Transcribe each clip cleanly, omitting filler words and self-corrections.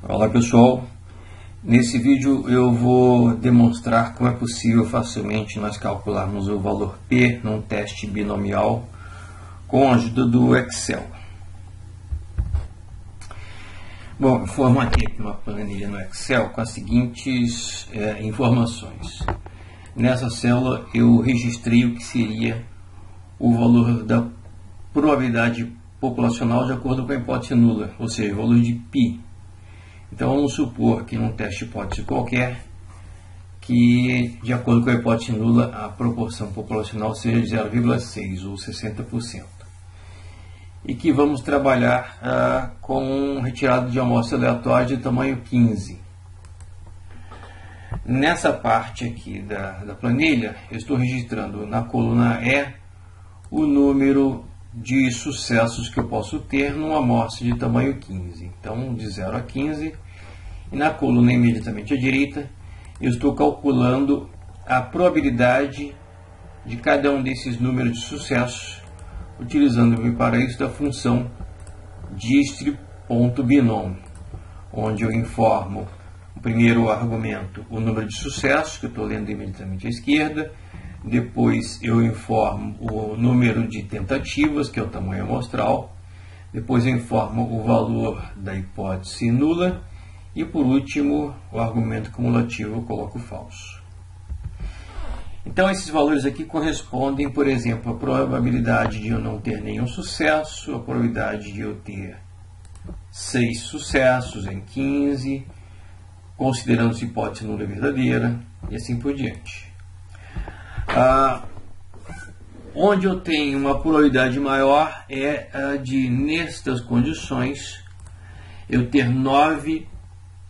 Olá pessoal, nesse vídeo eu vou demonstrar como é possível facilmente nós calcularmos o valor P num teste binomial com a ajuda do Excel. Bom, eu formatei aqui uma planilha no Excel com as seguintes informações. Nessa célula eu registrei o que seria o valor da probabilidade populacional de acordo com a hipótese nula, ou seja, o valor de π. Então vamos supor que num teste hipótese qualquer, que de acordo com a hipótese nula a proporção populacional seja de 0,6 ou 60%. E que vamos trabalhar com retirada de amostra aleatória de tamanho 15. Nessa parte aqui da planilha, eu estou registrando na coluna E o número de sucessos que eu posso ter numa amostra de tamanho 15. Então, de 0 a 15. E na coluna imediatamente à direita, eu estou calculando a probabilidade de cada um desses números de sucessos, utilizando para isso da função dist.binom, onde eu informo o primeiro argumento, o número de sucessos, que eu estou lendo imediatamente à esquerda. Depois eu informo o número de tentativas, que é o tamanho amostral. Depois eu informo o valor da hipótese nula. E por último, o argumento cumulativo eu coloco falso. Então esses valores aqui correspondem, por exemplo, à probabilidade de eu não ter nenhum sucesso, a probabilidade de eu ter 6 sucessos em 15, considerando-se hipótese nula verdadeira, e assim por diante. Onde eu tenho uma probabilidade maior é a de, nestas condições, eu ter 9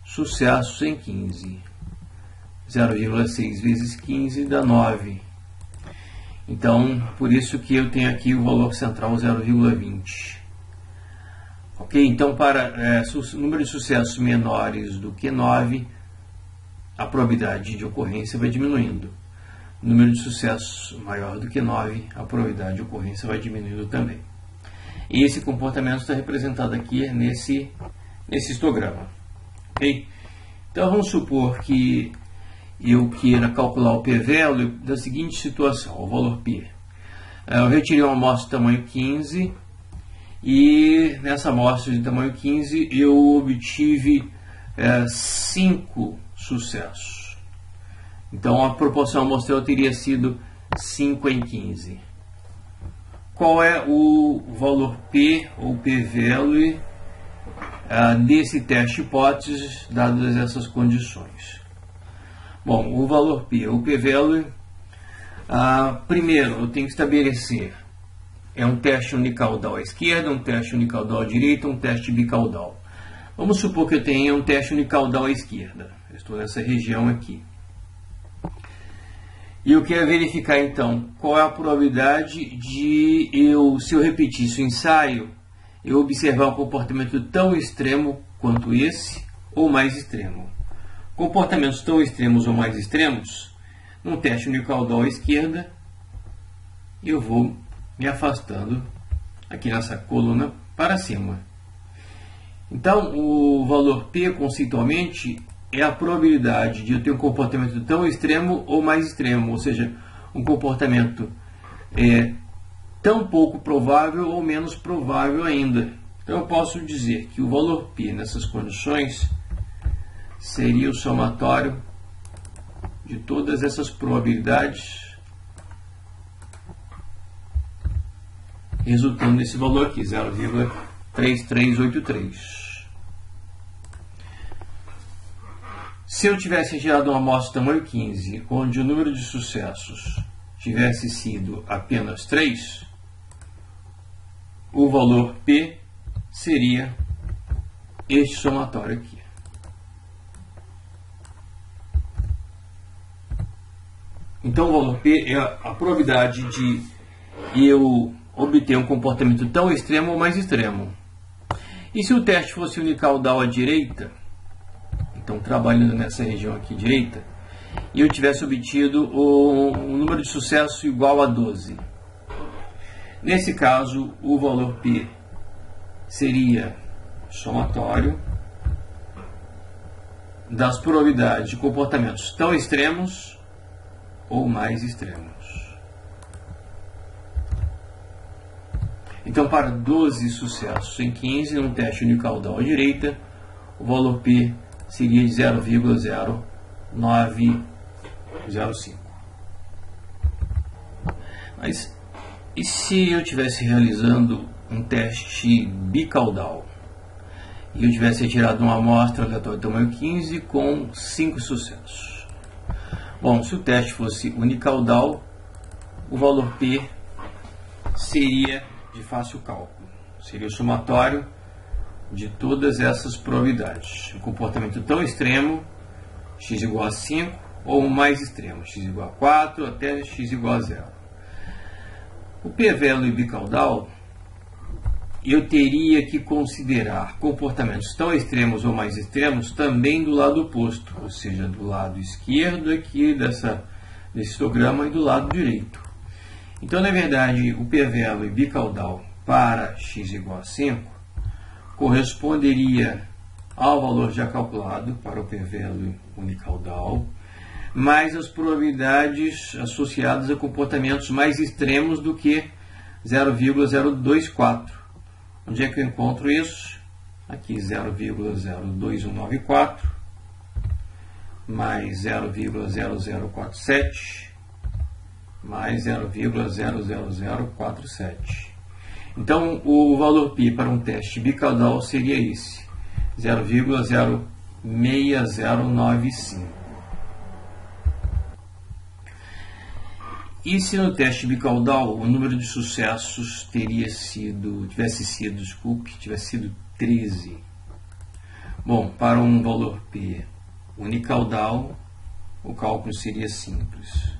sucessos em 15. 0,6 vezes 15 dá 9. Então, por isso que eu tenho aqui o valor central 0,20. Ok? Então, para número de sucessos menores do que 9, a probabilidade de ocorrência vai diminuindo. Número de sucessos maior do que 9, a probabilidade de ocorrência vai diminuindo também. E esse comportamento está representado aqui nesse histograma. Okay? Então vamos supor que eu queira calcular o p-value da seguinte situação, o valor P. Eu retirei uma amostra de tamanho 15 e nessa amostra de tamanho 15 eu obtive 5 sucessos. Então a proporção amostral teria sido 5 em 15. Qual é o valor P ou p-value desse teste hipótese, dadas essas condições? Bom, o valor P ou p-value, primeiro eu tenho que estabelecer, é um teste unicaudal à esquerda, um teste unicaudal à direita, um teste bicaudal. Vamos supor que eu tenha um teste unicaudal à esquerda. Eu estou nessa região aqui. E eu quero verificar então qual é a probabilidade de se eu repetisse o ensaio, eu observar um comportamento tão extremo quanto esse, ou mais extremo. Comportamentos tão extremos ou mais extremos, num teste unicaudal à esquerda, eu vou me afastando aqui nessa coluna para cima. Então, o valor P, conceitualmente, é a probabilidade de eu ter um comportamento tão extremo ou mais extremo, ou seja, um comportamento tão pouco provável ou menos provável ainda. Então eu posso dizer que o valor P nessas condições seria o somatório de todas essas probabilidades, resultando nesse valor aqui, 0,3383. Se eu tivesse retirado uma amostra de tamanho 15, onde o número de sucessos tivesse sido apenas 3, o valor P seria este somatório aqui. Então o valor P é a probabilidade de eu obter um comportamento tão extremo ou mais extremo. E se o teste fosse unicaudal à direita, então trabalhando nessa região aqui direita, e eu tivesse obtido um número de sucesso igual a 12. Nesse caso, o valor P seria somatório das probabilidades de comportamentos tão extremos ou mais extremos. Então, para 12 sucessos em 15, num teste unicaudal à direita, o valor P seria de 0,0905. Mas e se eu estivesse realizando um teste bicaudal e eu tivesse retirado uma amostra aleatória de tamanho 15 com 5 sucessos? Bom, se o teste fosse unicaudal, o valor P seria de fácil cálculo. Seria o somatório de todas essas probabilidades. Um comportamento tão extremo, x igual a 5, ou o mais extremo, x igual a 4 até x igual a 0. O p-value bicaudal, eu teria que considerar comportamentos tão extremos ou mais extremos também do lado oposto, ou seja, do lado esquerdo aqui desse histograma e do lado direito. Então, na verdade, o p-value bicaudal para x igual a 5 corresponderia ao valor já calculado para o p-value unicaudal, mais as probabilidades associadas a comportamentos mais extremos do que 0,024. Onde é que eu encontro isso? Aqui 0,02194 mais 0,0047 mais 0,00047. Então, o valor π para um teste bicaudal seria esse, 0,06095. E se no teste bicaudal o número de sucessos tivesse sido 13? Bom, para um valor P unicaudal, o cálculo seria simples.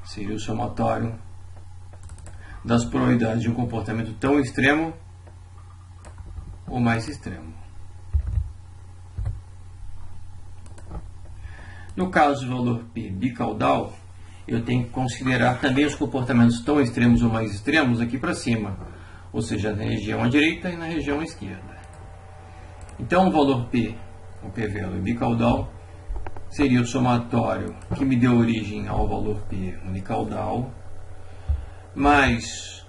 Seria o somatório das probabilidades de um comportamento tão extremo ou mais extremo. No caso do valor P bicaudal, eu tenho que considerar também os comportamentos tão extremos ou mais extremos aqui para cima, ou seja, na região à direita e na região à esquerda. Então, o valor P, o p-value bicaudal, seria o somatório que me deu origem ao valor P unicaudal, mais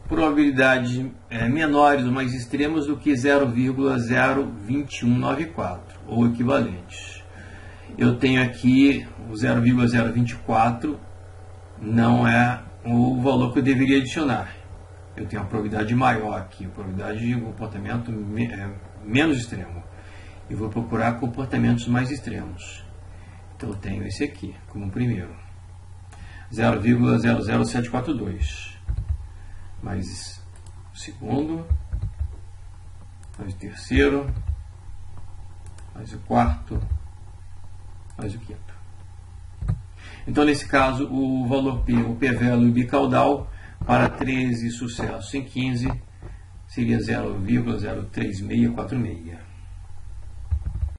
probabilidades menores ou mais extremas do que 0,02194, ou equivalentes. Eu tenho aqui o 0,024, não é o valor que eu deveria adicionar. Eu tenho uma probabilidade maior aqui, a probabilidade de um comportamento menos extremo. E vou procurar comportamentos mais extremos. Então eu tenho esse aqui como primeiro, 0,00742, mais o segundo, mais o terceiro, mais o quarto, mais o quinto. Então, nesse caso, o valor P, o p-value bicaudal, para 13 sucessos em 15, seria 0,03646.